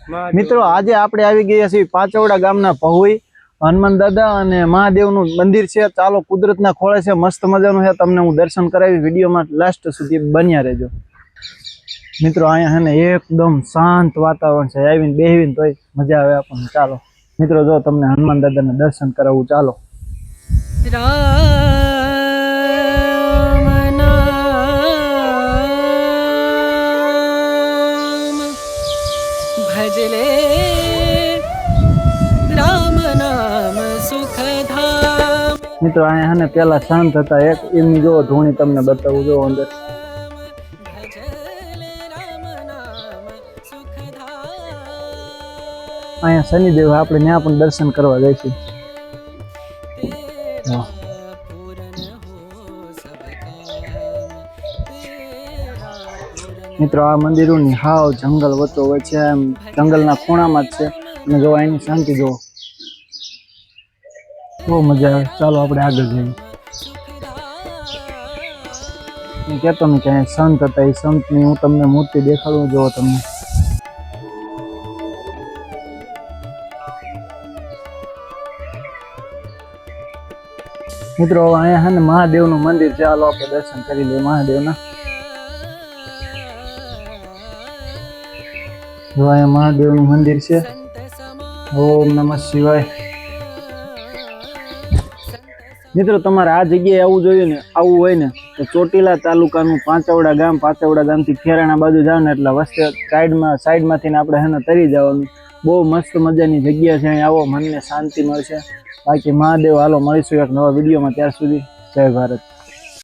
મિત્રો આજે આપણે આવી ગયા છીએ પાંચવડા ગામના પહોઈ હનુમાન દાદા અને મહાદેવનું મંદિર છે। ચાલો કુદરતના ખોળે છે, મસ્ત મજાનું છે, તમને હું દર્શન કરાવી, વિડીયોમાં લાસ્ટ સુધી બન્યા રહેજો। મિત્રો અહીંયા છે ને એકદમ શાંત વાતાવરણ છે, આવીને બેહીને તોય મજા આવે આપણને। ચાલો મિત્રો જો તમને હનુમાન દાદાના દર્શન કરાવું, ચાલો। ભજલે રામ નામ સુખધામ। મિત્રો અહીંયા છે ને પેલા શાંત હતા, એક એમની જો ધૂણી તમને બતાવું, જો અંદર અહીંયા શનિદેવ, આપણે ત્યાં પણ દર્શન કરવા જઈશું। મિત્રો આ મંદિરોની હાવ જંગલ વચ્ચો વચ્ચે, એમ જંગલના ખૂણામાં જ છે, અને જો એની શાંતિ જો બહુ મજા આવે। ચાલો આપણે આગળ જઈએ। હું કહેતો ને કે સંત હતા, એ સંતની હું તમને મૂર્તિ દેખાડું, જો તમને મિત્રો અહીંયા છે ને મહાદેવનું મંદિર છે, ચાલો આપણે દર્શન કરી લઈએ મહાદેવના। જો અહીંયા મહાદેવનું મંદિર છે। ઓમ નમઃ શિવાય। મિત્રો તમારે આ જગ્યાએ આવવું જોઈએ ને, આવવું હોય ને તો ચોટીલા તાલુકાનું પાંચવડા ગામ, પાંચવડા ગામથી ખેરાણા બાજુ જાવ ને એટલે વચ્ચે સાઈડમાંથી ને આપણે હેને તરી જવાનું। બહુ મસ્ત મજાની જગ્યા છે, અહીં આવો મનને શાંતિ મળશે। બાકી મહાદેવ, હાલો મળીશું એક નવા વિડીયોમાં, ત્યાર સુધી જય ભારત।